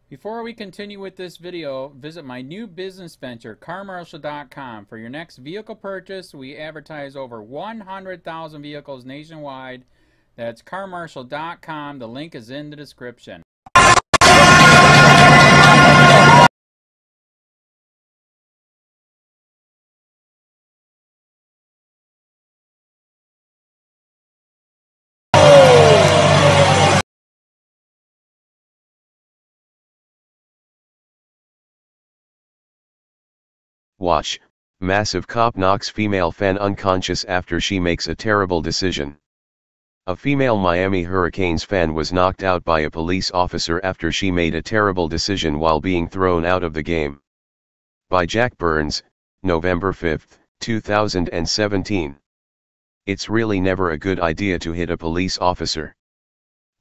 Before we continue with this video, visit my new business venture, carmarshal.com. For your next vehicle purchase, we advertise over 100,000 vehicles nationwide. That's carmarshal.com. The link is in the description. Watch, massive cop knocks female fan unconscious after she makes a terrible decision. A female Miami Hurricanes fan was knocked out by a police officer after she made a terrible decision while being thrown out of the game. By Jack Burns, November 5, 2017. It's really never a good idea to hit a police officer.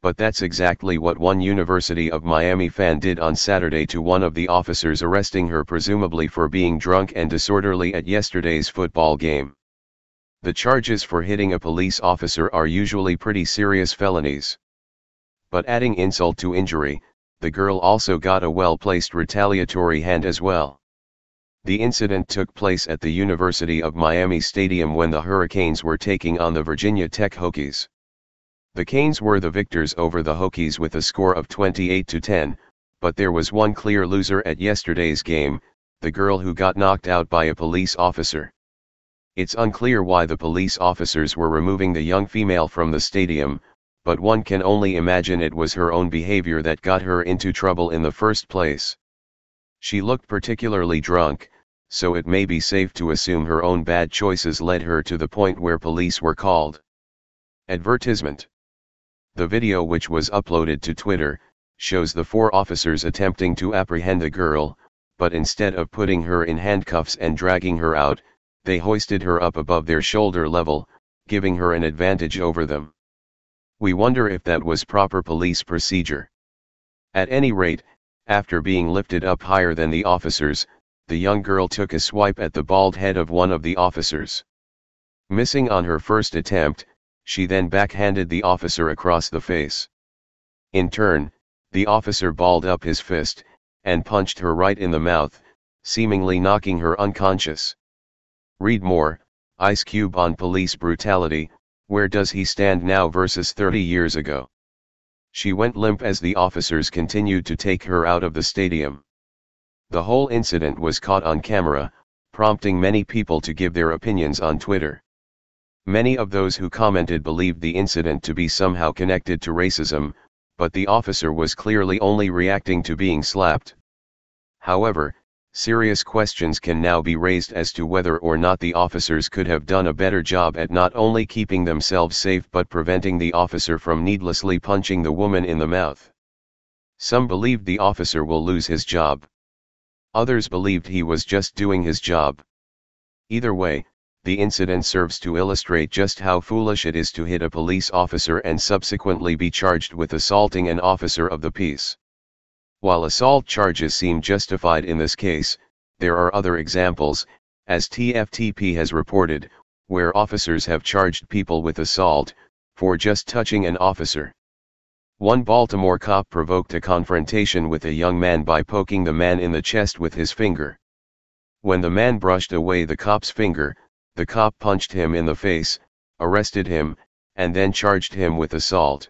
But that's exactly what one University of Miami fan did on Saturday to one of the officers, arresting her presumably for being drunk and disorderly at yesterday's football game. The charges for hitting a police officer are usually pretty serious felonies. But adding insult to injury, the girl also got a well-placed retaliatory hand as well. The incident took place at the University of Miami Stadium when the Hurricanes were taking on the Virginia Tech Hokies. The Canes were the victors over the Hokies with a score of 28-10, but there was one clear loser at yesterday's game, the girl who got knocked out by a police officer. It's unclear why the police officers were removing the young female from the stadium, but one can only imagine it was her own behavior that got her into trouble in the first place. She looked particularly drunk, so it may be safe to assume her own bad choices led her to the point where police were called. Advertisement. The video, which was uploaded to Twitter, shows the four officers attempting to apprehend the girl, but instead of putting her in handcuffs and dragging her out, they hoisted her up above their shoulder level, giving her an advantage over them. We wonder if that was proper police procedure. At any rate, after being lifted up higher than the officers, the young girl took a swipe at the bald head of one of the officers. Missing on her first attempt, she then backhanded the officer across the face. In turn, the officer balled up his fist, and punched her right in the mouth, seemingly knocking her unconscious. Read more, Ice Cube on police brutality, where does he stand now versus 30 years ago? She went limp as the officers continued to take her out of the stadium. The whole incident was caught on camera, prompting many people to give their opinions on Twitter. Many of those who commented believed the incident to be somehow connected to racism, but the officer was clearly only reacting to being slapped. However, serious questions can now be raised as to whether or not the officers could have done a better job at not only keeping themselves safe but preventing the officer from needlessly punching the woman in the mouth. Some believed the officer will lose his job. Others believed he was just doing his job. Either way, the incident serves to illustrate just how foolish it is to hit a police officer and subsequently be charged with assaulting an officer of the peace. While assault charges seem justified in this case, there are other examples, as TFTP has reported, where officers have charged people with assault, for just touching an officer. One Baltimore cop provoked a confrontation with a young man by poking the man in the chest with his finger. When the man brushed away the cop's finger, the cop punched him in the face, arrested him, and then charged him with assault.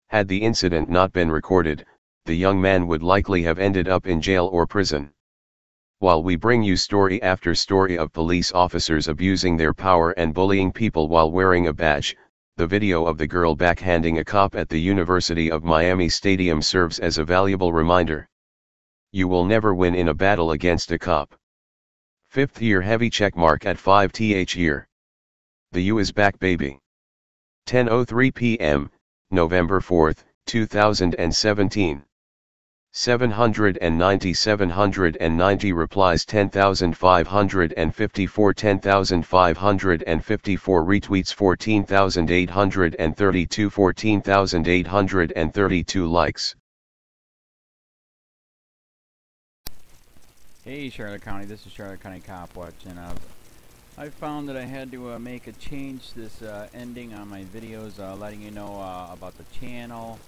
Had the incident not been recorded, the young man would likely have ended up in jail or prison. While we bring you story after story of police officers abusing their power and bullying people while wearing a badge, the video of the girl backhanding a cop at the University of Miami Stadium serves as a valuable reminder. You will never win in a battle against a cop. 5th year heavy checkmark at 5th year. The U is back, baby. 10:03 p.m., November 4, 2017. 790 replies, 10,554 retweets, 14,832 likes. Hey Charlotte County, this is Charlotte County COPWATCH, and I found that I had to make a change this ending on my videos, letting you know about the channel,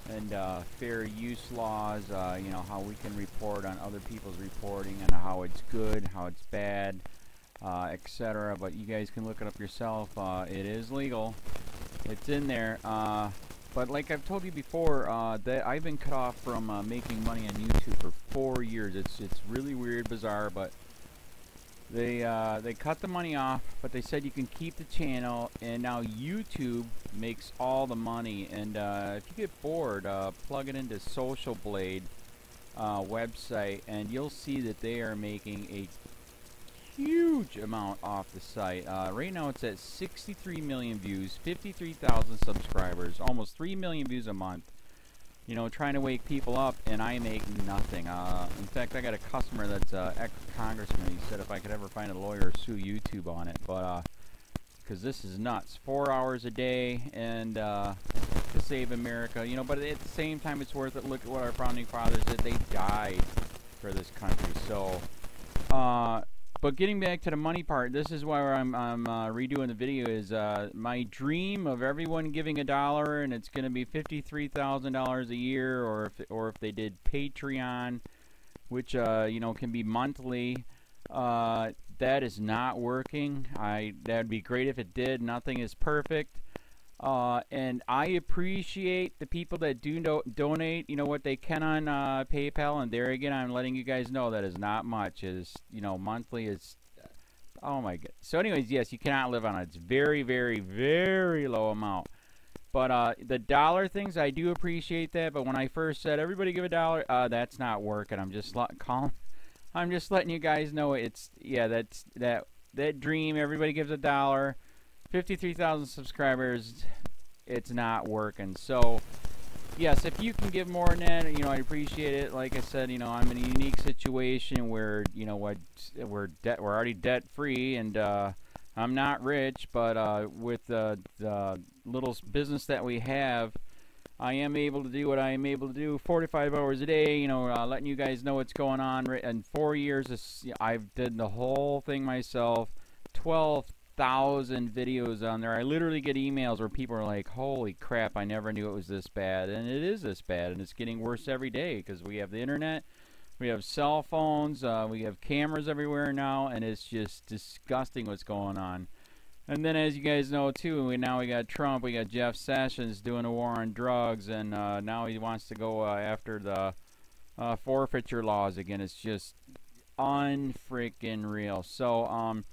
and fair use laws, you know, how we can report on other people's reporting and how it's good, how it's bad, etc. But you guys can look it up yourself. It is legal. It's in there. But like I've told you before, that I've been cut off from making money on YouTube for 4 years. It's really weird, bizarre, but they cut the money off, but they said you can keep the channel, and now YouTube makes all the money. And if you get bored, plug it into Social Blade website, and you'll see that they are making a huge amount off the site. Right now it's at 63 million views, 53,000 subscribers, almost 3 million views a month. You know, trying to wake people up, and I make nothing. In fact, I got a customer that's ex-congressman. He said if I could ever find a lawyer, sue YouTube on it. But because this is nuts, 4 hours a day, and to save America. You know, but at the same time, it's worth it. Look at what our founding fathers did. They died for this country. So, but getting back to the money part, this is why I'm redoing the video. Is my dream of everyone giving $1, and it's going to be $53,000 a year, or if they did Patreon, which you know, can be monthly. That is not working. That'd be great if it did. Nothing is perfect. And I appreciate the people that do donate, you know, what they can on PayPal. And there again, I'm letting you guys know that is not much. Is, you know, monthly is, oh my god. So anyways, yes, you cannot live on it. It's very, very, very low amount. But the dollar things, I do appreciate that. But when I first said everybody give $1, that's not working. I'm just letting you guys know it's, yeah, that's that dream. Everybody gives $1. 53,000 subscribers, it's not working. So, yes, if you can give more than that, you know, I appreciate it. Like I said, you know, I'm in a unique situation where, you know, we're already debt free, and I'm not rich, but with the little business that we have, I am able to do what I am able to do 45 hours a day, you know, letting you guys know what's going on. In 4 years, I've did the whole thing myself. 12,000 videos on there. I literally get emails where people are like, holy crap, I never knew it was this bad. And it is this bad, and it's getting worse every day because we have the internet, we have cell phones, we have cameras everywhere now, and it's just disgusting what's going on. And then, as you guys know too, now we got Trump, we got Jeff Sessions doing a war on drugs, and now he wants to go after the forfeiture laws again. It's just unfreaking real. So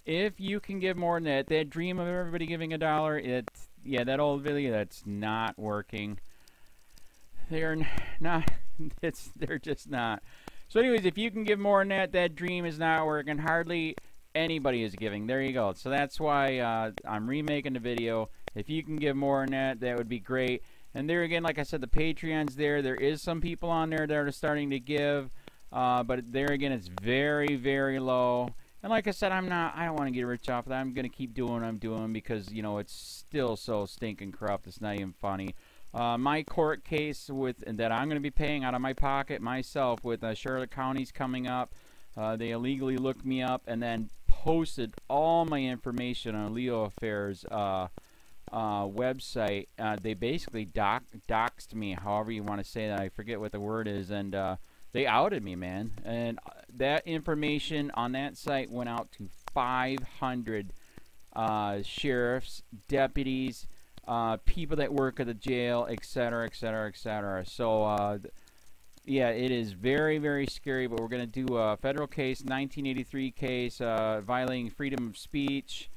if you can give more than that dream of everybody giving $1, yeah, that old video, that's not working. They're not, they're just not. So anyways, if you can give more than that dream is not working. Hardly anybody is giving. There you go. So that's why I'm remaking the video. If you can give more than that would be great. And there again, like I said, the Patreon's there. There is some people on there that are starting to give, but there again, it's very, very low. And like I said, I don't want to get rich off of that. I'm going to keep doing what I'm doing because, you know, it's still so stinking corrupt. It's not even funny. My court case that I'm going to be paying out of my pocket myself with Charlotte County's coming up. They illegally looked me up and then posted all my information on LEOAFFAIRS website. They basically doxed me, however you want to say that. I forget what the word is, and they outed me, man. And that information on that site went out to 500 sheriffs, deputies, people that work at the jail, etc., etc., etc. So, yeah, it is very, very scary, but we're going to do a federal case, 1983 case, violating freedom of speech.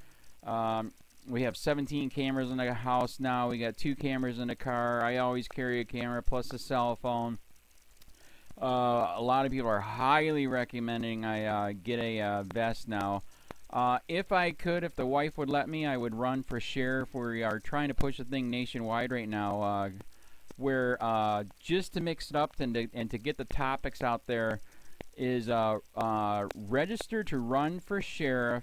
We have 17 cameras in the house now. We got 2 cameras in the car. I always carry a camera plus a cell phone. A lot of people are highly recommending I get a vest now. If I could, if the wife would let me, I would run for sheriff. We are trying to push the thing nationwide right now, where just to mix it up and to get the topics out there is register to run for sheriff,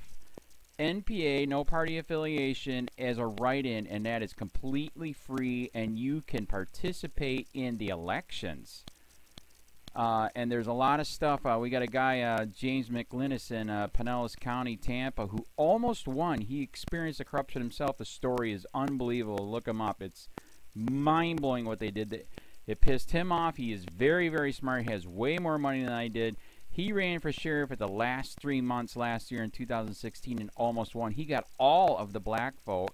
NPA, no party affiliation, as a write-in, and that is completely free, and you can participate in the elections. And there's a lot of stuff. We got a guy, James McLinnis in Pinellas County, Tampa, who almost won. He experienced the corruption himself. The story is unbelievable. Look him up. It's mind-blowing what they did. It pissed him off. He is very, very smart. He has way more money than I did. He ran for sheriff at the last 3 months last year in 2016 and almost won. He got all of the black vote.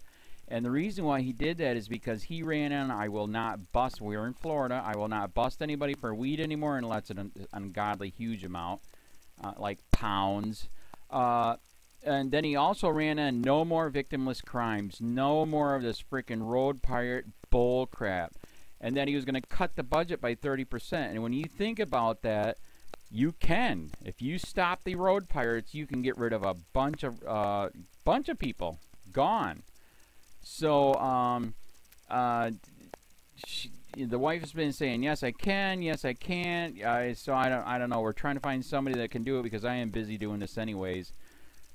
And the reason why he did that is because he ran on, I will not bust, we're in Florida, I will not bust anybody for weed anymore unless it's an ungodly huge amount, like pounds. And then he also ran on no more victimless crimes, no more of this freaking road pirate bull crap. And then he was going to cut the budget by 30%. And when you think about that, you can. If you stop the road pirates, you can get rid of a bunch of people. Gone. So, the wife has been saying, yes, I can, yes, I can't. So I don't know. We're trying to find somebody that can do it because I am busy doing this anyways.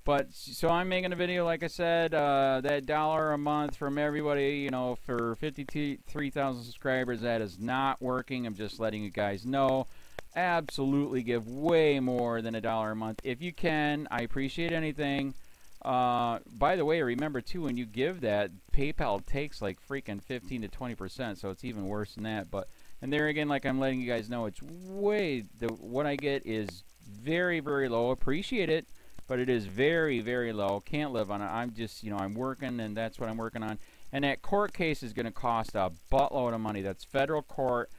But, so I'm making a video, like I said, that $1 a month from everybody, you know, for 53,000 subscribers, that is not working. I'm just letting you guys know. Absolutely give way more than $1 a month. If you can, I appreciate anything. By the way, remember too, when you give that, PayPal takes like freaking 15 to 20%, so it's even worse than that. But, and there again, like I'm letting you guys know, it's way, what I get is very, very low. Appreciate it, but it is very, very low. Can't live on it. I'm just, you know, I'm working, and that's what I'm working on. And that court case is going to cost a buttload of money. That's federal court.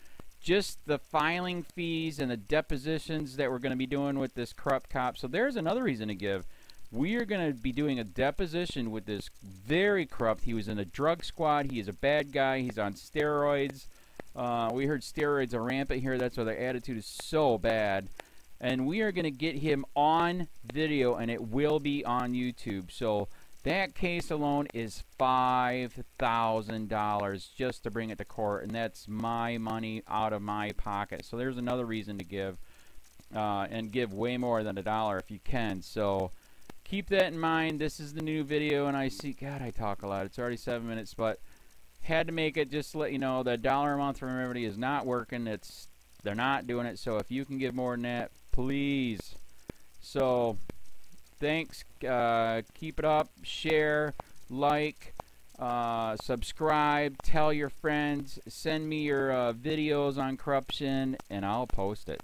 Just the filing fees and the depositions that we're going to be doing with this corrupt cop. So there's another reason to give. We are going to be doing a deposition with this very corrupt. He was in a drug squad. He is a bad guy. He's on steroids. We heard steroids are rampant here. That's why their attitude is so bad. And we are going to get him on video, and it will be on YouTube. So that case alone is $5,000 just to bring it to court, and that's my money out of my pocket. So there's another reason to give, and give way more than $1 if you can. So keep that in mind. This is the new video, and I see, God, I talk a lot. It's already 7 minutes, but had to make it just to let you know that $1 a month from everybody is not working. They're not doing it. So if you can give more than that, please. So thanks. Keep it up. Share, like, subscribe, tell your friends, send me your videos on corruption, and I'll post it.